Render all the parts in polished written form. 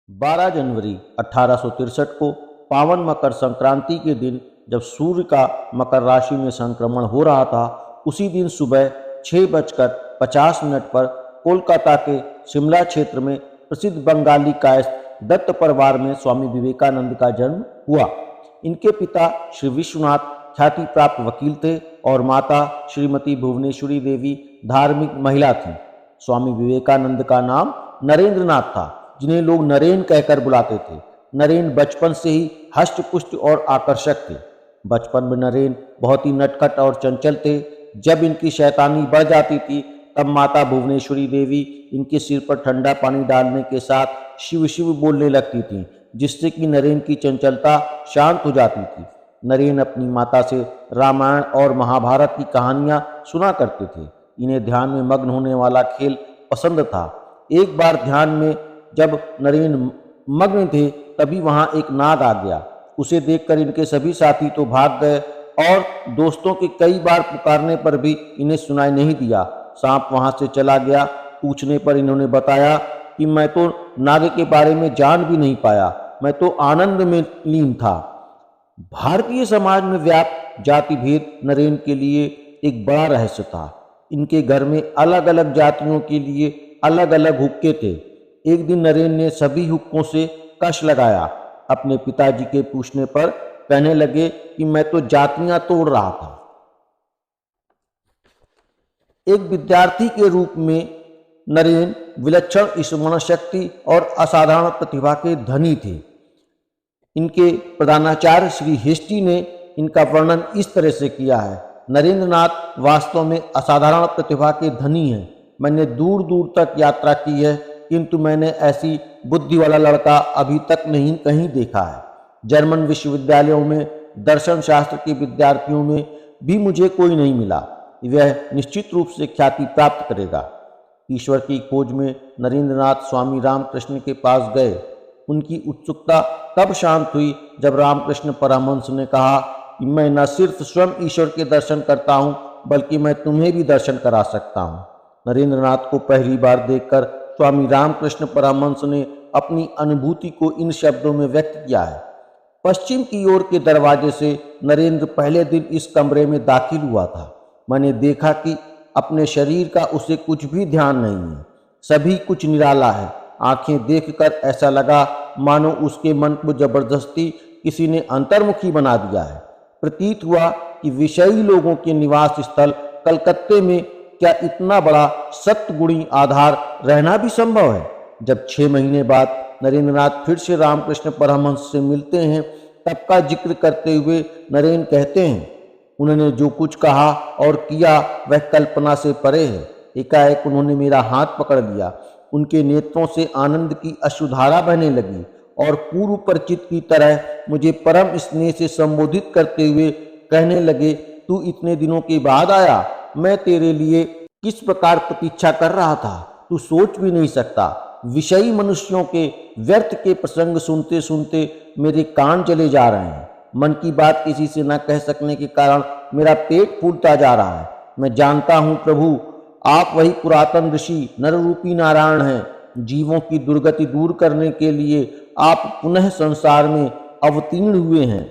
12 जनवरी 1863 को पावन मकर संक्रांति के दिन जब सूर्य का मकर राशि में संक्रमण हो रहा था, उसी दिन सुबह 6:50 पर कोलकाता के शिमला क्षेत्र में प्रसिद्ध बंगाली कायस्थ दत्त परिवार में स्वामी विवेकानंद का जन्म हुआ। इनके पिता श्री विश्वनाथ ख्याति प्राप्त वकील थे और माता श्रीमती भुवनेश्वरी देवी धार्मिक महिला थीं। स्वामी विवेकानंद का नाम नरेंद्र नाथ था, जिन्हें लोग नरेन कहकर बुलाते थे। नरेन बचपन से ही हष्ट-पुष्ट और आकर्षक थे। बचपन में नरेन बहुत ही नटखट और चंचल थे। जब इनकी शैतानी बढ़ जाती थी, तब माता भुवनेश्वरी देवी इनके सिर पर ठंडा पानी डालने के साथ शिव शिव बोलने लगती थीं, जिससे कि नरेन की चंचलता शांत हो जाती थी। नरेन अपनी माता से रामायण और महाभारत की कहानियां सुना करते थे। इन्हें ध्यान में मग्न होने वाला खेल पसंद था। एक बार ध्यान में जब नरेन मग्न थे, तभी वहां एक नाग आ गया। उसे देखकर इनके सभी साथी तो भाग गए और दोस्तों के कई बार पुकारने पर भी इन्हें सुनाई नहीं दिया। सांप वहां से चला गया। पूछने पर इन्होंने बताया कि मैं तो नाग के बारे में जान भी नहीं पाया, मैं तो आनंद में लीन था। भारतीय समाज में व्याप्त जाति भेद नरेन के लिए एक बड़ा रहस्य था। इनके घर में अलग अलग जातियों के लिए अलग अलग हुक्के थे। एक दिन नरेन ने सभी हुक्कों से कश लगाया। अपने पिताजी के पूछने पर कहने लगे कि मैं तो जातियां तोड़ रहा था। एक विद्यार्थी के रूप में नरेन विलक्षण स्मरण शक्ति और असाधारण प्रतिभा के धनी थे। इनके प्रधानाचार्य श्री हेस्टी ने इनका वर्णन इस तरह से किया है: नरेंद्र नाथ वास्तव में असाधारण प्रतिभा के धनी हैं। मैंने दूर दूर तक यात्रा की है, किंतु मैंने ऐसी बुद्धि वाला लड़का अभी तक नहीं कहीं देखा है। जर्मन विश्वविद्यालयों में दर्शन शास्त्र के विद्यार्थियों में भी मुझे कोई नहीं मिला। वह निश्चित रूप से ख्याति प्राप्त करेगा। ईश्वर की खोज में नरेंद्र नाथ स्वामी रामकृष्ण के पास गए। उनकी उत्सुकता तब शांत हुई जब रामकृष्ण परमहंस ने कहा कि मैं न सिर्फ स्वयं ईश्वर के दर्शन करता हूँ, बल्कि मैं तुम्हें भी दर्शन करा सकता हूँ। नरेंद्र नाथ को पहली बार देखकर स्वामी रामकृष्ण परमहंस ने अपनी अनुभूति को इन शब्दों में व्यक्त किया है। पश्चिम की ओर के दरवाजे से नरेंद्र पहले दिन इस कमरे में दाखिल हुआ था। मैंने देखा कि अपने शरीर का उसे कुछ भी ध्यान नहीं है। सभी कुछ निराला है। आंखें देखकर ऐसा लगा मानो उसके मन को जबरदस्ती किसी ने अंतर्मुखी बना दिया है। प्रतीत हुआ कि विषयी लोगों के निवास स्थल कलकत्ते में क्या इतना बड़ा सत्गुणी आधार रहना भी संभव है। जब 6 महीने बाद नरेंद्र नाथ फिर से रामकृष्ण परमहंस से मिलते हैं, तब का जिक्र करते हुए नरेन कहते हैं, उन्होंने जो कुछ कहा और किया वह कल्पना से परे है। एकाएक उन्होंने मेरा हाथ पकड़ लिया। उनके नेत्रों से आनंद की अश्रुधारा बहने लगी और पूर्व परिचित की तरह मुझे परम स्नेह से संबोधित करते हुए कहने लगे, तू इतने दिनों के बाद आया। मैं तेरे लिए किस प्रकार प्रतीक्षा कर रहा था, तू सोच भी नहीं सकता। विषयी मनुष्यों के व्यर्थ के प्रसंग सुनते सुनते मेरे कान चले जा रहे हैं। मन की बात किसी से न कह सकने के कारण मेरा पेट फूलता जा रहा है। मैं जानता हूँ प्रभु, आप वही पुरातन ऋषि नररूपी नारायण हैं। जीवों की दुर्गति दूर करने के लिए आप पुनः संसार में अवतीर्ण हुए हैं।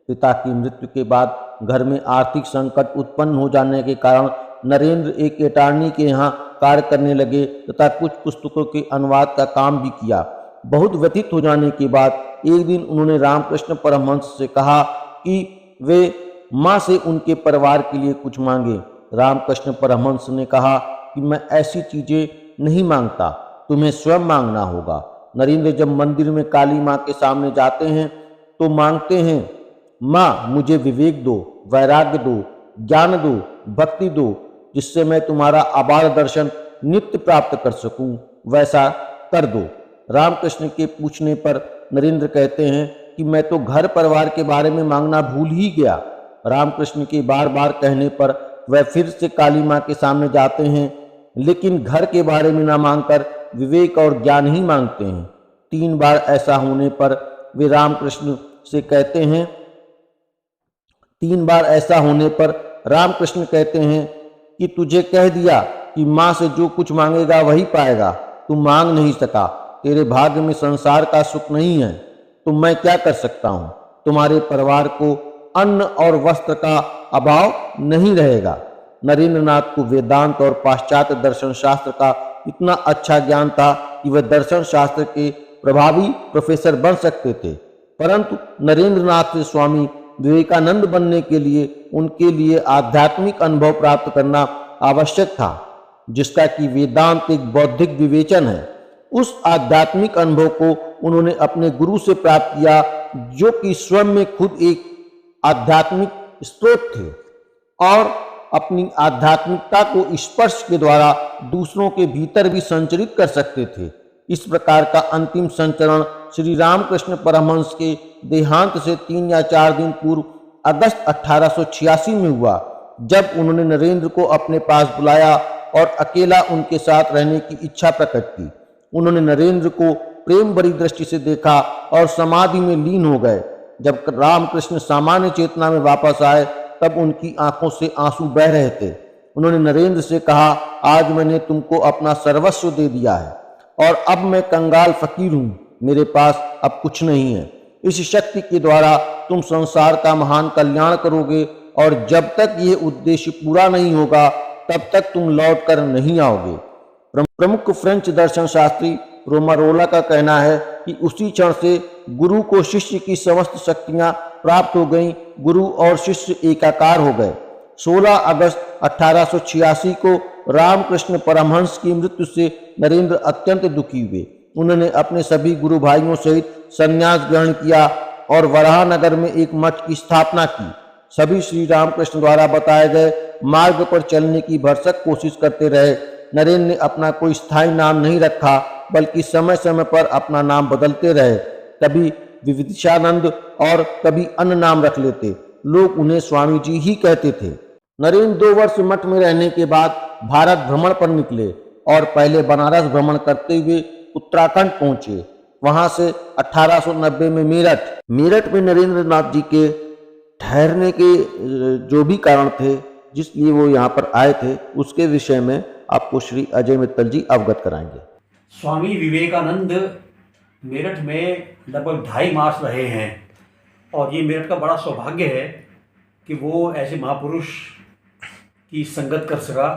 पिता की मृत्यु के बाद घर में आर्थिक संकट उत्पन्न हो जाने के कारण नरेंद्र एक अटॉर्नी के यहाँ कार्य करने लगे तथा कुछ पुस्तकों के अनुवाद का काम भी किया। बहुत व्यतीत हो जाने के बाद एक दिन उन्होंने रामकृष्ण परमहंस से कहा कि वे माँ से उनके परिवार के लिए कुछ मांगे। रामकृष्ण परमहंस ने कहा कि मैं ऐसी चीजें नहीं मांगता, तुम्हें स्वयं मांगना होगा। नरेंद्र जब मंदिर में काली माँ के सामने जाते हैं तो मांगते हैं, माँ मुझे विवेक दो, वैराग्य दो, ज्ञान दो, भक्ति दो, जिससे मैं तुम्हारा अपार दर्शन नित्य प्राप्त कर सकूं, वैसा कर दो। रामकृष्ण के पूछने पर नरेंद्र कहते हैं कि मैं तो घर परिवार के बारे में मांगना भूल ही गया। रामकृष्ण के बार बार कहने पर वह फिर से काली माँ के सामने जाते हैं, लेकिन घर के बारे में न मांगकर विवेक और ज्ञान ही मांगते हैं। 3 बार ऐसा होने पर वे रामकृष्ण से कहते हैं 3 बार ऐसा होने पर रामकृष्ण कहते हैं कि तुझे कह दिया कि माँ से जो कुछ मांगेगा वही पाएगा, तू मांग नहीं सका, तेरे भाग्य में संसार का सुख नहीं है तो मैं क्या कर सकता हूँ। तुम्हारे परिवार को अन्न और वस्त्र का अभाव नहीं रहेगा। नरेंद्र नाथ को वेदांत और पाश्चात्य दर्शन शास्त्र का इतना अच्छा ज्ञान था कि वह दर्शन शास्त्र के प्रभावी प्रोफेसर बन सकते थे, परंतु नरेंद्र नाथ से स्वामी विवेकानंद बनने के लिए उनके लिए आध्यात्मिक अनुभव प्राप्त करना आवश्यक था, जिसका कि वेदांत एक बौद्धिक विवेचन है। उस आध्यात्मिक अनुभव को उन्होंने अपने गुरु से प्राप्त किया, जो कि स्वयं में खुद एक आध्यात्मिक स्रोत थे और अपनी आध्यात्मिकता को स्पर्श के द्वारा दूसरों के भीतर भी संचरित कर सकते थे। इस प्रकार का अंतिम संचरण श्री रामकृष्ण परमहंस के देहांत से 3 या 4 दिन पूर्व अगस्त 1886 में हुआ, जब उन्होंने नरेंद्र को अपने पास बुलाया और अकेला उनके साथ रहने की इच्छा प्रकट की। उन्होंने नरेंद्र को प्रेम भरी दृष्टि से देखा और समाधि में लीन हो गए। जब रामकृष्ण सामान्य चेतना में वापस आए तब उनकी आंखों से आंसू बह रहे थे। उन्होंने नरेंद्र से कहा, आज मैंने तुमको अपना सर्वस्व दे दिया है और अब मैं कंगाल फकीर हूँ, मेरे पास अब कुछ नहीं है। इस शक्ति के द्वारा तुम संसार का महान कल्याण करोगे और जब तक ये उद्देश्य पूरा नहीं होगा तब तक तुम लौट कर नहीं आओगे। प्रमुख फ्रेंच दर्शन शास्त्री रोमारोला का कहना है कि उसी क्षण से गुरु को शिष्य की समस्त शक्तियां प्राप्त हो गईं, गुरु और शिष्य एकाकार हो गए। 16 अगस्त 1886 को रामकृष्ण परमहंस की मृत्यु से नरेंद्र अत्यंत दुखी हुए। उन्होंने अपने सभी गुरु भाइयों सहित संन्यास ग्रहण किया और वराहनगर में एक मठ की स्थापना की। सभी श्री रामकृष्ण द्वारा बताए गए मार्ग पर चलने की भरसक कोशिश करते रहे। नरेंद्र ने अपना कोई स्थायी नाम नहीं रखा, बल्कि समय समय पर अपना नाम बदलते रहे। कभी विविदिशानंद और कभी अन्य नाम रख लेते। लोग उन्हें स्वामी जी ही कहते थे। नरेंद्र 2 वर्ष मठ में रहने के बाद भारत भ्रमण पर निकले और पहले बनारस भ्रमण करते हुए उत्तराखंड पहुंचे। वहां से 1890 में मेरठ में नरेंद्र नाथ जी के ठहरने के जो भी कारण थे जिसलिए वो यहाँ पर आए थे, उसके विषय में आपको श्री अजय मित्तल जी अवगत कराएंगे। स्वामी विवेकानंद मेरठ में लगभग 2.5 मास रहे हैं और ये मेरठ का बड़ा सौभाग्य है कि वो ऐसे महापुरुष की संगत कर सका।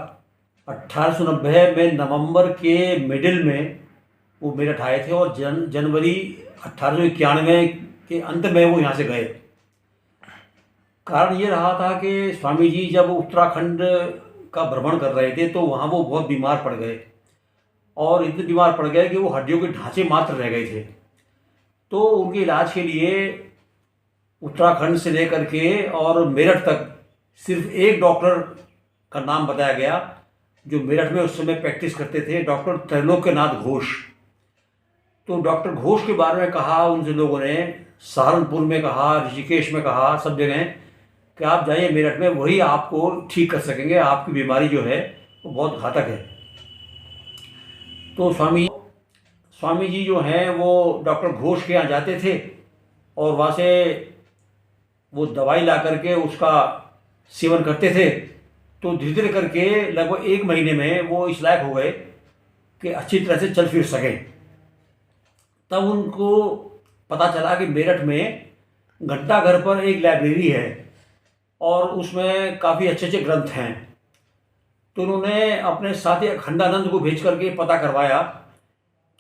1890 में नवंबर के मिडिल में वो मेरठ आए थे और जनवरी 1891 के अंत में वो यहाँ से गए। कारण ये रहा था कि स्वामी जी जब उत्तराखंड का भ्रमण कर रहे थे तो वहाँ वो बहुत बीमार पड़ गए और इतने बीमार पड़ गए कि वो हड्डियों के ढांचे मात्र रह गए थे। तो उनके इलाज के लिए उत्तराखंड से लेकर के और मेरठ तक सिर्फ एक डॉक्टर का नाम बताया गया जो मेरठ में उस समय प्रैक्टिस करते थे, डॉक्टर त्रैलोक्यनाथ घोष। तो डॉक्टर घोष के बारे में कहा उनसे लोगों ने, सहारनपुर में कहा, ऋषिकेश में कहा, सब जगह कि आप जाइए मेरठ में, वही आपको ठीक कर सकेंगे, आपकी बीमारी जो है वो बहुत घातक है। तो स्वामी जी जो हैं वो डॉक्टर घोष के यहाँ जाते थे और वहाँ से वो दवाई ला करके उसका सेवन करते थे। तो धीरे धीरे करके लगभग 1 महीने में वो इस लायक हो गए कि अच्छी तरह से चल फिर सकें। तब उनको पता चला कि मेरठ में घंटाघर पर एक लाइब्रेरी है और उसमें काफ़ी अच्छे अच्छे ग्रंथ हैं। तो उन्होंने अपने साथी अखंडानंद को भेज करके पता करवाया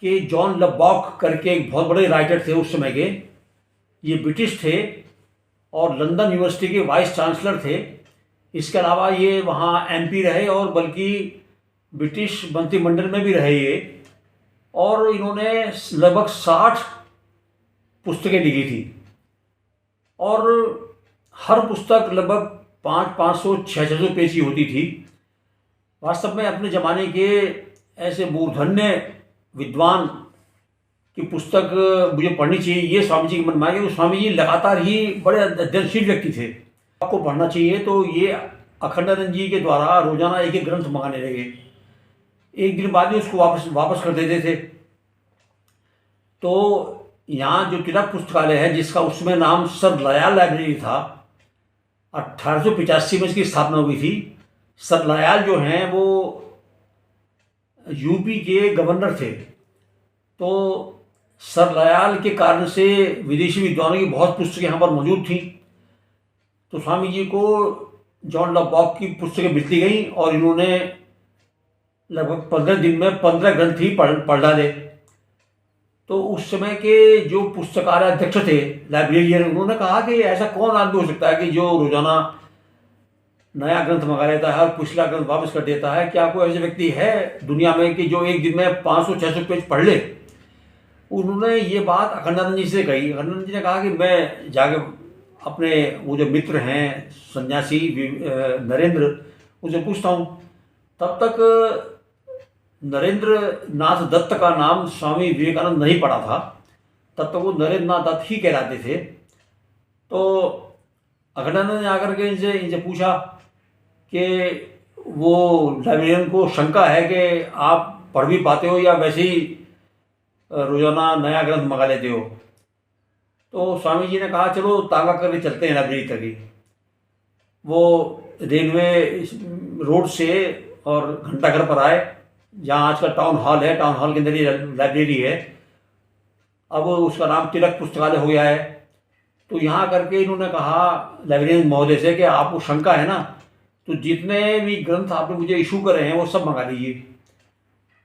कि जॉन लबॉक करके एक बहुत बड़े राइटर थे उस समय के, ये ब्रिटिश थे और लंदन यूनिवर्सिटी के वाइस चांसलर थे। इसके अलावा ये वहाँ एमपी रहे और बल्कि ब्रिटिश मंत्रिमंडल में भी रहे ये, और इन्होंने लगभग 60 पुस्तकें लिखी थी और हर पुस्तक लगभग 500-600 पेज की होती थी। वास्तव में अपने ज़माने के ऐसे मूर्धन्य विद्वान की पुस्तक मुझे पढ़नी चाहिए, ये स्वामी जी के मन में आया। स्वामी जी लगातार ही बड़े अध्ययनशील व्यक्ति थे, आपको पढ़ना चाहिए। तो ये अखंडानंद जी के द्वारा रोजाना एक ग्रंथ मंगाने लगे। एक दिन बाद में उसको वापस कर देते थे। तो यहाँ जो तिलक पुस्तकालय है, जिसका उसमें नाम सर लयाल लाइब्रेरी था, 1885 में इसकी स्थापना हुई थी। सर लयाल जो हैं वो यूपी के गवर्नर थे तो सर लयाल के कारण से विदेशी विद्वानों की बहुत पुस्तकें यहाँ पर मौजूद थी। तो स्वामी जी को जॉन लॉक की पुस्तकें मिलती गई और इन्होंने लगभग 15 दिन में 15 ग्रंथ ही पढ़ डाले। तो उस समय के जो पुस्तकालय अध्यक्ष थे, लाइब्रेरियन, उन्होंने कहा कि ऐसा कौन आदमी हो सकता है कि जो रोजाना नया ग्रंथ मंगा लेता है और पिछला ग्रंथ वापस कर देता है। क्या कोई ऐसे व्यक्ति है दुनिया में कि जो एक दिन में 500-600 पेज पढ़ ले? उन्होंने ये बात अखंडानंद जी से कही। अखंडानंद जी ने कहा कि मैं जाके अपने वो जो मित्र हैं सन्यासी नरेंद्र, उनसे पूछता हूँ। तब तक नरेंद्र नाथ दत्त का नाम स्वामी विवेकानंद नहीं पड़ा था, तब तक वो नरेंद्र नाथ दत्त ही कहलाते थे। तो अखंडानंद ने आकर के इनसे पूछा कि वो लाइब्रेरियन को शंका है कि आप पढ़ भी पाते हो या वैसे ही रोजाना नया ग्रंथ मंगा लेते हो? तो स्वामी जी ने कहा चलो तांगा करके चलते हैं लाइब्रेरी तक ही। वो रेलवे रोड से और घंटाघर पर आए, जहाँ आजकल टाउन हॉल है, टाउन हॉल के अंदर ही लाइब्रेरी है। अब उसका नाम तिलक पुस्तकालय हो गया है। तो यहाँ करके इन्होंने कहा लाइब्रेरियन महोदय से कि आपको शंका है ना, तो जितने भी ग्रंथ आपने मुझे इशू करे हैं वो सब मंगा लीजिए।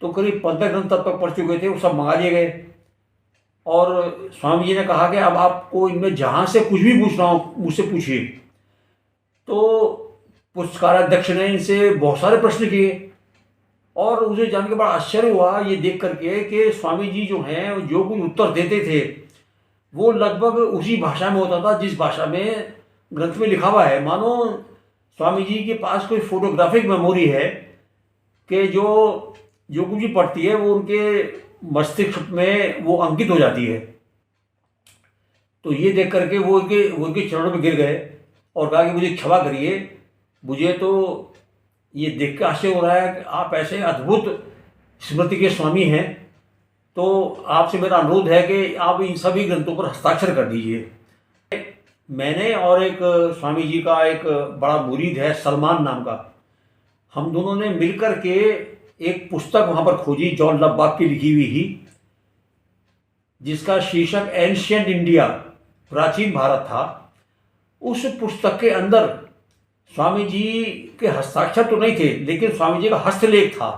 तो करीब 15 ग्रंथ तब तक पढ़ चुके थे, वो सब मंगा लिए गए। और स्वामी जी ने कहा कि अब आपको इनमें जहाँ से कुछ भी पूछना हो मुझसे पूछिए। तो पुस्तकालय अध्यक्ष ने इनसे बहुत सारे प्रश्न किए और उसे जान के बड़ा आश्चर्य हुआ ये देख करके कि स्वामी जी जो हैं जो कुछ उत्तर देते थे वो लगभग उसी भाषा में होता था जिस भाषा में ग्रंथ में लिखा हुआ है। मानो स्वामी जी के पास कोई फोटोग्राफिक मेमोरी है कि जो कुछ भी पढ़ती है वो उनके मस्तिष्क में वो अंकित हो जाती है। तो ये देख करके वो उनके चरणों में गिर गए और कहा कि मुझे क्षमा करिए, मुझे तो ये देख के आश्चर्य हो रहा है कि आप ऐसे अद्भुत स्मृति के स्वामी हैं। तो आपसे मेरा अनुरोध है कि आप इन सभी ग्रंथों पर हस्ताक्षर कर दीजिए। मैंने और एक स्वामी जी का एक बड़ा मुरीद है सलमान नाम का, हम दोनों ने मिलकर के एक पुस्तक वहाँ पर खोजी, जॉन लॉक की लिखी हुई ही, जिसका शीर्षक एंशिएंट इंडिया, प्राचीन भारत था। उस पुस्तक के अंदर स्वामी जी के हस्ताक्षर तो नहीं थे, लेकिन स्वामी जी का हस्तलेख था।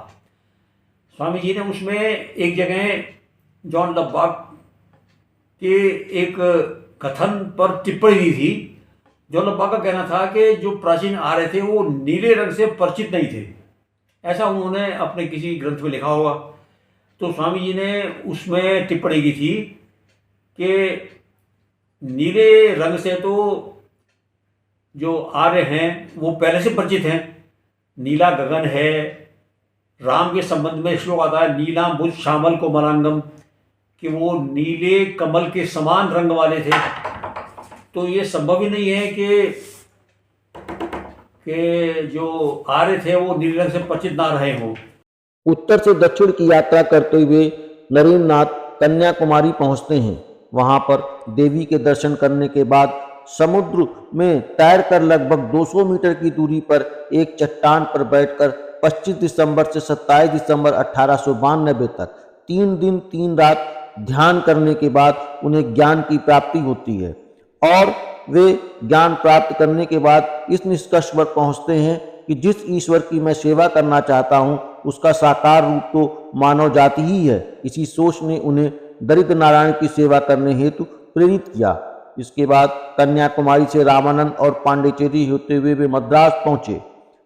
स्वामी जी ने उसमें एक जगह जॉन लॉक के एक कथन पर टिप्पणी दी थी। जॉन लॉक का कहना था कि जो प्राचीन आर्य थे वो नीले रंग से परिचित नहीं थे, ऐसा उन्होंने अपने किसी ग्रंथ में लिखा होगा। तो स्वामी जी ने उसमें टिप्पणी की थी कि नीले रंग से तो जो आर्य हैं वो पहले से परिचित हैं। नीला गगन है, राम के संबंध में श्लोक आता है नीलांबुज श्यामल कोमलांगम, कि वो नीले कमल के समान रंग वाले थे। तो ये संभव ही नहीं है कि जो आर्य थे वो नीले रंग से परिचित ना रहे हों। उत्तर से दक्षिण की यात्रा करते हुए नरेंद्र नाथ कन्याकुमारी पहुंचते हैं। वहां पर देवी के दर्शन करने के बाद समुद्र में तैरकर लगभग 200 मीटर की दूरी पर एक चट्टान पर बैठकर 25 दिसंबर से 27 दिसंबर 1892 तक 3 दिन 3 रात ध्यान करने के बाद उन्हें ज्ञान की प्राप्ति होती है और वे ज्ञान प्राप्त करने के बाद इस निष्कर्ष पर पहुंचते हैं कि जिस ईश्वर की मैं सेवा करना चाहता हूं उसका साकार रूप तो मानव जाति ही है। इसी सोच ने उन्हें दरिद्र नारायण की सेवा करने हेतु प्रेरित किया। इसके बाद कन्याकुमारी से रामानंद और पांडिचेरी होते हुए वे मद्रास पहुंचे।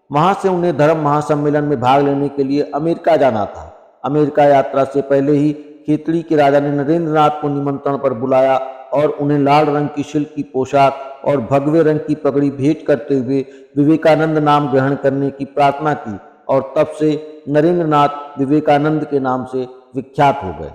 वहां से उन्हें धर्म महासम्मेलन में भाग लेने के लिए अमेरिका जाना था। अमेरिका यात्रा से पहले ही खेतड़ी के राजा ने नरेंद्र नाथ को निमंत्रण पर बुलाया और उन्हें लाल रंग की सिल्क की पोशाक और भगवे रंग की पगड़ी भेंट करते हुए विवेकानंद नाम ग्रहण करने की प्रार्थना की और तब से नरेंद्र नाथ विवेकानंद के नाम से विख्यात हो गए।